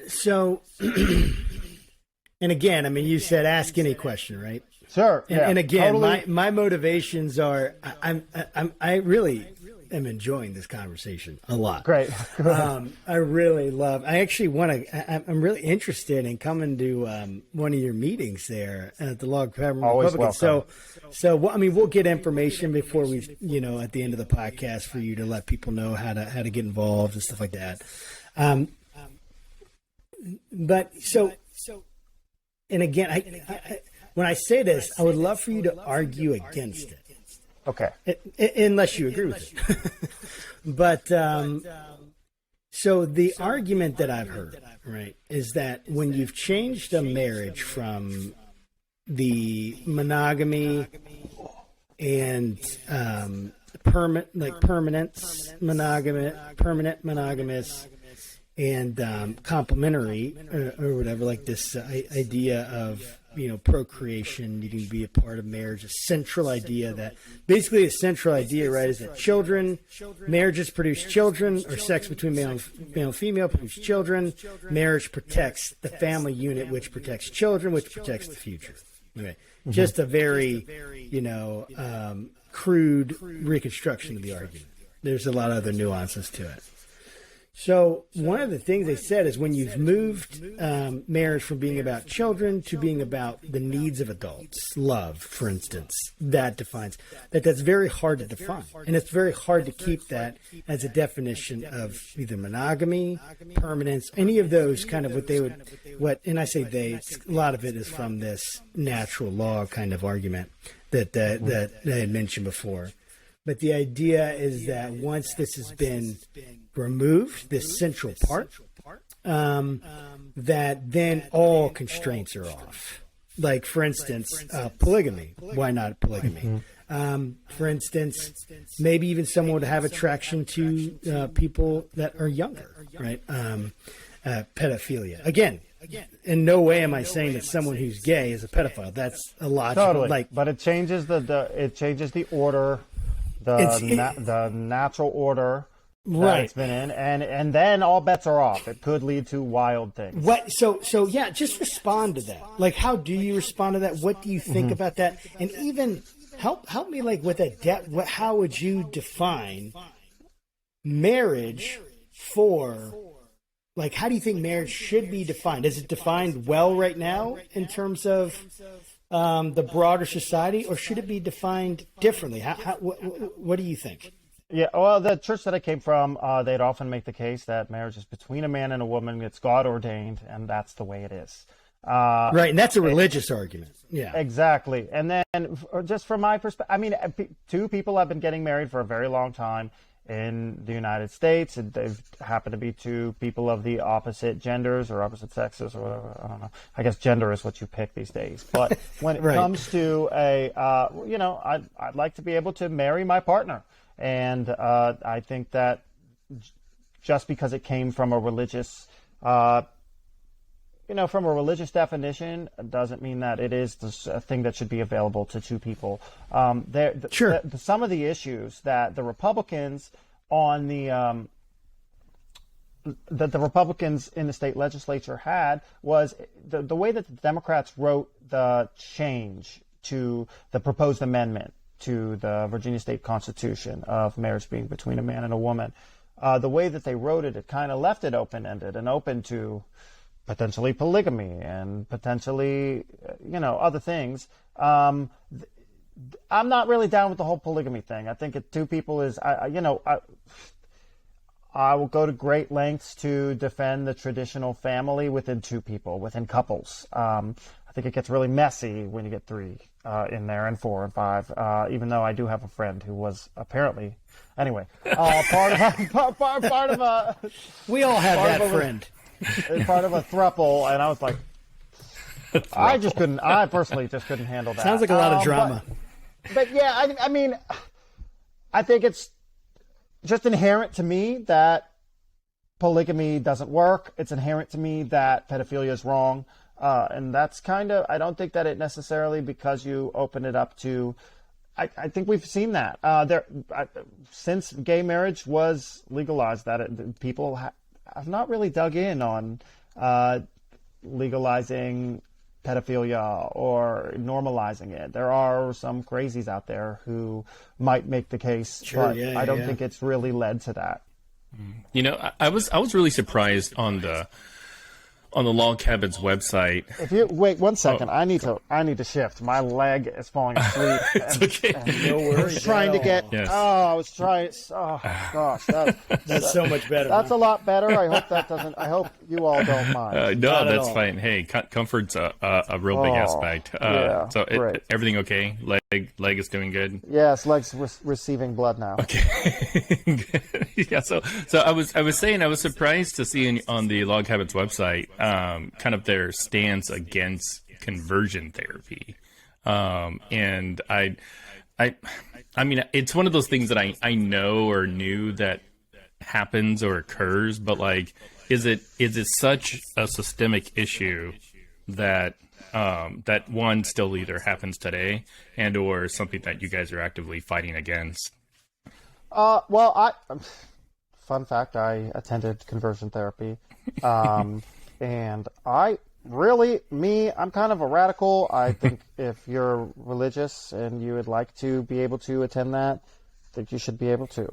So, and again, I mean, you said ask any question, right? Sure. And again, totally. my motivations are I really am enjoying this conversation a lot. Great. I really love. I actually want to. I'm really interested in coming to one of your meetings there at the Log Cabin Always Republicans. welcome. So I mean, we'll get information before we, at the end of the podcast for you to let people know how to get involved and stuff like that. But so, and again, I when I say this, I would love for you to argue against it. Okay. Unless you agree with it. But so the argument that I've heard, right, is that when you've changed a marriage from the monogamy and permanent monogamous and complementary or whatever, like this idea of procreation needing to be a part of marriage, a central idea that basically a central idea, right, is that marriages produce children, or sex between male and female produce children. Marriage protects the family unit, which protects children, which protects the future. Okay. Mm-hmm. Just a very, crude reconstruction of the argument. There's a lot of other nuances to it. So one of the things they said is when you've moved marriage from being about children to being about the needs of adults, love, for instance, that's very hard to define. And it's very hard to keep that as a definition of either monogamy, permanence, any of those kind of and I say a lot of it is from this natural law kind of argument that I had mentioned before. But the idea is that once this has been removed, this central part, that then all constraints are off. Like, for instance, polygamy. Why not polygamy? For instance, maybe even someone would have attraction to people that are younger, right? Pedophilia. Again, in no way am I saying that someone who's gay is a pedophile. That's a logical. Totally. But it changes the order, the natural order. Right. It's been in, and then all bets are off. It could lead to wild things. So yeah, just respond to that. Like, how do you respond to that? What do you think about that? And even help me, like, with that. How would you define marriage for? Like, how do you think marriage should be defined? Is it defined well right now in terms of the broader society, or should it be defined differently? What do you think? Yeah, well, the church that I came from, they'd often make the case that marriage is between a man and a woman. It's God ordained, and that's the way it is. Right, and that's a religious argument. Yeah, exactly. And then, just from my perspective, I mean, two people have been getting married for a very long time in the United States. They've happened to be two people of the opposite genders or opposite sexes or whatever. I don't know. I guess gender is what you pick these days. But when it comes to I'd like to be able to marry my partner. And I think that just because it came from a religious, definition, doesn't mean that it is a thing that should be available to two people. Sure. Some of the issues that the Republicans on the Republicans in the state legislature had was the way that the Democrats wrote the change to the proposed amendment to the Virginia State Constitution of marriage being between a man and a woman. The way that they wrote it, it kind of left it open-ended and open to potentially polygamy and potentially, other things. I'm not really down with the whole polygamy thing. I think two people is, I will go to great lengths to defend the traditional family within two people, within couples. I think it gets really messy when you get three in there, and four and five, even though I do have a friend who was apparently, anyway, part of a we all have that friend. Part of a throuple, and I was like, I personally just couldn't handle that. Sounds like a lot of drama. But yeah, I mean, I think it's just inherent to me that polygamy doesn't work. It's inherent to me that pedophilia is wrong. And that's I don't think that it necessarily, because you open it up to I think we've seen that since gay marriage was legalized, that people have not really dug in on legalizing pedophilia or normalizing it. There are some crazies out there who might make the case, but I don't think it's really led to that. You know, I was really surprised on the log cabin's website. If you wait 1 second, I need to shift. My leg is falling asleep. It's okay. No worries. I was trying to get. Yes. I was trying. Oh gosh, That's so much better. that's a lot better. I hope that doesn't. I hope you all don't mind. No, Not at that's all. fine. Hey, comfort's a real big aspect. yeah, So great. everything okay? Leg is doing good. Yes, legs receiving blood now. Yeah. So I was saying I was surprised to see on the log cabin's website kind of their stance against conversion therapy, and I mean, it's one of those things that I know or knew that happens or occurs, but like, is it such a systemic issue that that one still either happens today and or something that you guys are actively fighting against? Well, fun fact, I attended conversion therapy, and I'm kind of a radical. I think if you're religious and you would like to be able to attend that, I think you should be able to.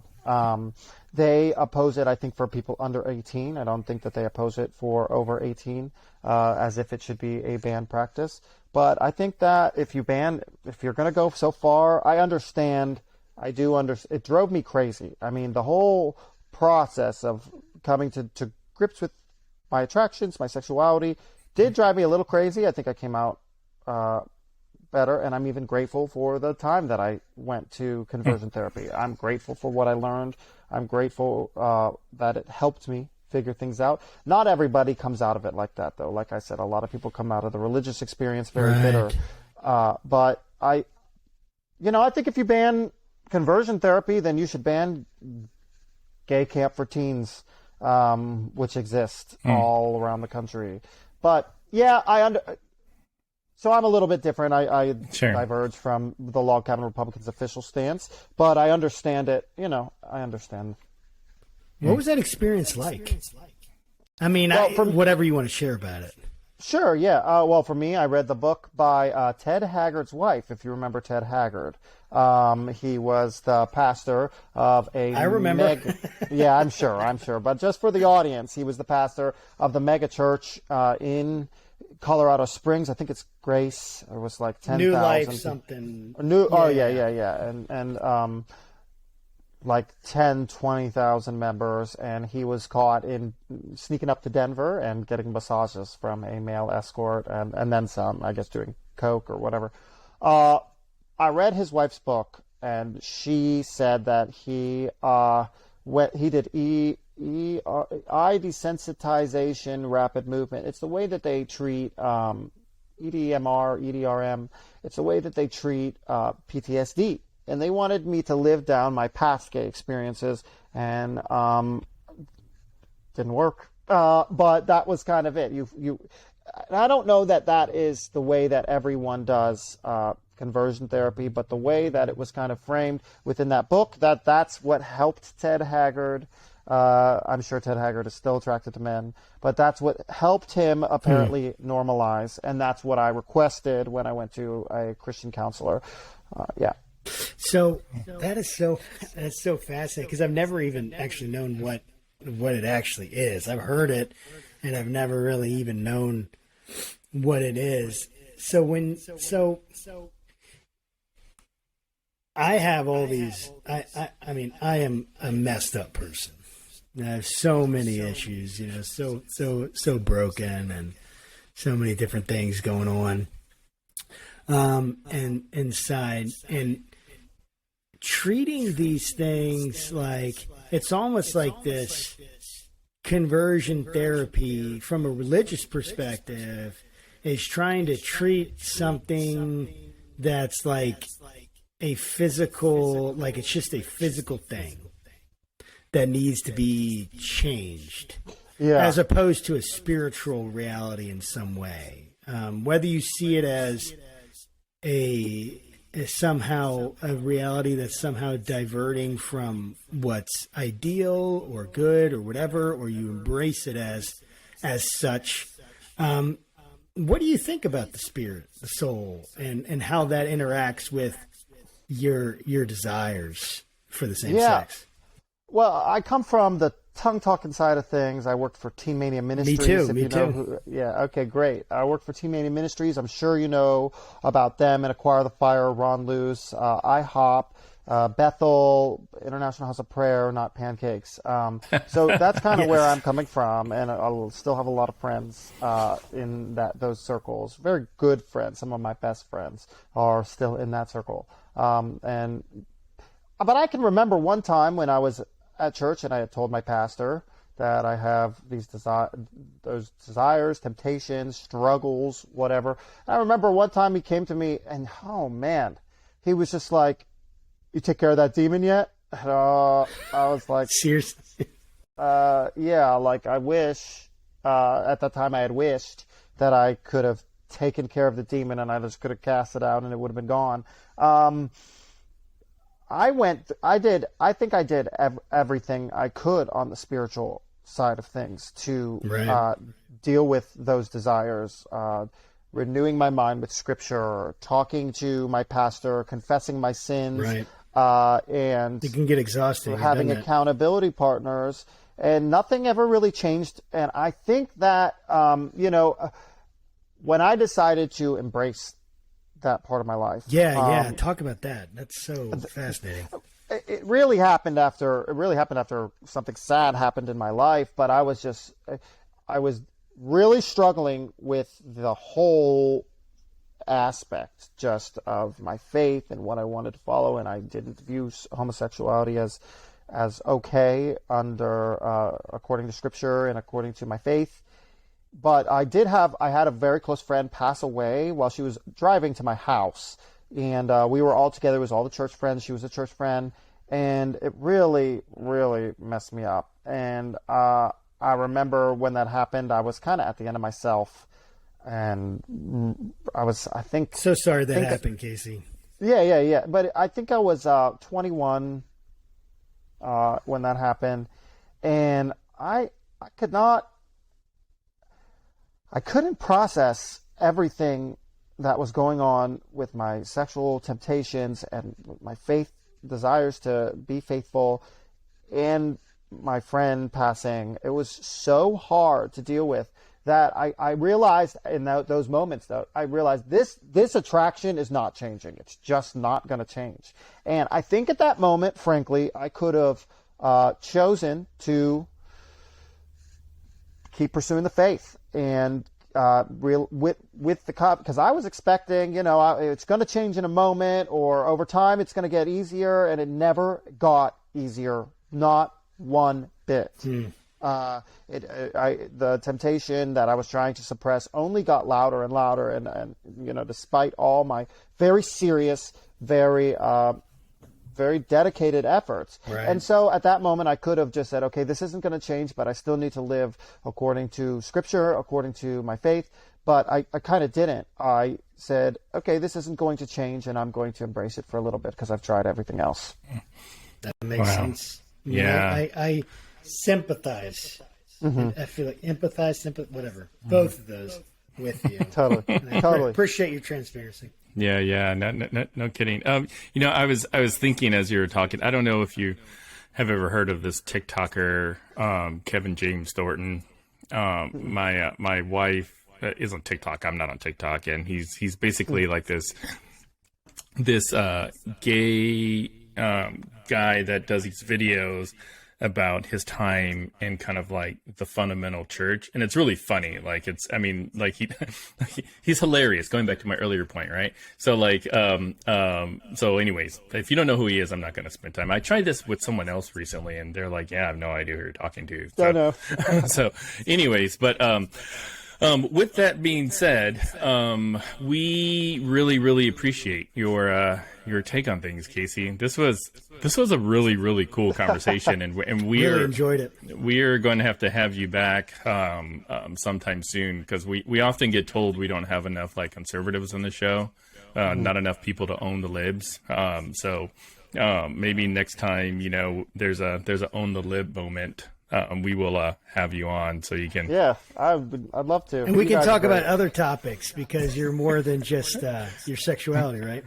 They oppose it, I think, for people under 18. I don't think that they oppose it for over 18, as if it should be a banned practice. But I think that if you're going to go so far, I understand. I do understand. It drove me crazy. I mean, the whole process of coming to grips with my attractions, my sexuality, did drive me a little crazy. I think I came out better, and I'm even grateful for the time that I went to conversion therapy. I'm grateful for what I learned. I'm grateful that it helped me figure things out. Not everybody comes out of it like that, though. Like I said, a lot of people come out of the religious experience very bitter. But I think if you ban conversion therapy, then you should ban gay camp for teens, which exist all around the country. But yeah, so I'm a little bit different. I diverge from the Log Cabin Republicans' official stance, but I understand it. I understand. What was that experience like? I mean, whatever you want to share about it. Sure, yeah. Well, for me, I read the book by Ted Haggard's wife, if you remember Ted Haggard. He was the pastor of a... I remember. Yeah, I'm sure. But just for the audience, he was the pastor of the mega church in Colorado Springs. I think it's Grace. It was like 10,000. New Life something. Yeah. And like 10, 20,000 members, and he was caught in sneaking up to Denver and getting massages from a male escort, and then some, I guess, doing coke or whatever. I read his wife's book, and she said that he did eye desensitization rapid movement. It's the way that they treat EDMR, EDRM. It's the way that they treat PTSD. And they wanted me to live down my past gay experiences, and didn't work. But that was kind of it. I don't know that is the way that everyone does conversion therapy, but the way that it was kind of framed within that book, that's what helped Ted Haggard. I'm sure Ted Haggard is still attracted to men, but that's what helped him apparently normalize, and that's what I requested when I went to a Christian counselor. Yeah. So that's so fascinating, because I've never even actually known what it actually is. I've heard it, and I've never really even known what it is. So I have all these. I mean, I am a messed up person. I have so many issues, so broken, and so many different things going on, and inside, and treating these things like it's almost like this conversion therapy from a religious perspective is trying to treat something that's like a physical, like it's just a physical thing that needs to be changed, as opposed to a spiritual reality in some way. Whether you see it as is somehow a reality that's somehow diverting from what's ideal or good or whatever, or you embrace it as such. What do you think about the spirit, the soul, and how that interacts with your desires for the same sex? Well, I come from the tongue-talking side of things. I worked for Teen Mania Ministries. Me too. Yeah, okay, great. I worked for Teen Mania Ministries. I'm sure you know about them and Acquire the Fire, Ron Luce, IHOP, Bethel, International House of Prayer, not pancakes. So that's kind of Yes. where I'm coming from, and I'll still have a lot of friends in those circles. Very good friends. Some of my best friends are still in that circle. But I can remember one time when I was at church and I had told my pastor that I have those desires, temptations, struggles, whatever. And I remember one time he came to me and, oh man, he was just like, "You take care of that demon yet?" And, I was like, Seriously? yeah, like I wish, at that time I had wished that I could have taken care of the demon and I just could have cast it out and it would have been gone. I think I did everything I could on the spiritual side of things to deal with those desires, renewing my mind with scripture, talking to my pastor, confessing my sins, and It can get exhausting. having doesn't it? accountability partners, and nothing ever really changed. And I think that, when I decided to embrace that part of my life. Yeah. Talk about that. That's so fascinating. It really happened after something sad happened in my life, but I was really struggling with the whole aspect just of my faith and what I wanted to follow, and I didn't view homosexuality as okay according to scripture and according to my faith. But I had a very close friend pass away while she was driving to my house. And we were all together. It was all the church friends. She was a church friend. And it really, really messed me up. And I remember when that happened, I was kind of at the end of myself. And I think... So sorry that happened, Casey. Yeah. But I think I was 21 when that happened. And I couldn't process everything that was going on with my sexual temptations and my faith desires to be faithful and my friend passing. It was so hard to deal with that I realized in those moments, though, I realized this attraction is not changing. It's just not going to change. And I think at that moment, frankly, I could have chosen to keep pursuing the faith and with the cop, because I was expecting, it's going to change in a moment or over time it's going to get easier, and it never got easier, not one bit. The temptation that I was trying to suppress only got louder and louder, and despite all my very serious, very dedicated efforts. Right. And so at that moment, I could have just said, okay, this isn't going to change, but I still need to live according to scripture, according to my faith. But I kind of didn't. I said, okay, this isn't going to change, and I'm going to embrace it for a little bit because I've tried everything else. That makes sense. I sympathize. Mm-hmm. I feel like empathize, whatever. Both of those with you. Totally. Appreciate your transparency. Yeah. No kidding. I was thinking as you were talking, I don't know if you have ever heard of this TikToker, Kevin James Thornton. My wife is on TikTok. I'm not on TikTok, and he's basically like this gay guy that does these videos about his time in kind of like the fundamental church, and it's really funny. Like he's hilarious. Going back to my earlier point, right? So so anyways, if you don't know who he is, I'm not going to spend time. I tried this with someone else recently, and they're like, "Yeah, I have no idea who you're talking to." So, no. So, anyways, but with that being said, we really, really appreciate your take on things, Casey. This was a really, really cool conversation, and we really enjoyed it. We are going to have you back sometime soon, because we often get told we don't have enough conservatives on the show, not enough people to own the libs. So maybe next time, there's a own the lib moment. We will have you on so you can. Yeah, I'd love to. And we can talk about other topics because you're more than just your sexuality, right?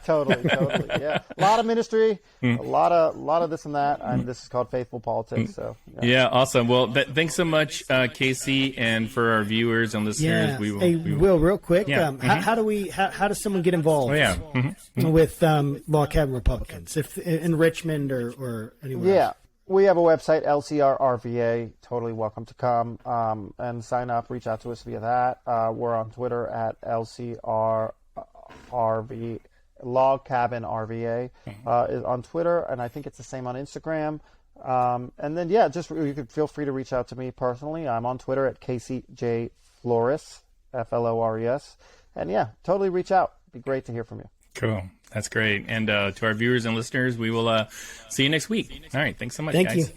Totally. Yeah, a lot of ministry, a lot of this and that, and this is called Faithful Politics. So yeah, awesome. Well, thanks so much, Casey, and for our viewers and listeners. Yeah. Hey, Will, real quick, Yeah. how does someone get involved? Oh yeah. With Log Cabin Republicans, if in Richmond or anywhere else? We have a website, LCRRVA. Totally welcome to come and sign up. Reach out to us via that. We're on Twitter at LCRRV. Log Cabin RVA is on Twitter, and I think it's the same on Instagram. And then, you could feel free to reach out to me personally. I'm on Twitter at KCJ Flores, Flores. And totally reach out. It'd be great to hear from you. Cool. That's great. And to our viewers and listeners, we will see you next week. All right. Thanks so much, Thank guys. you.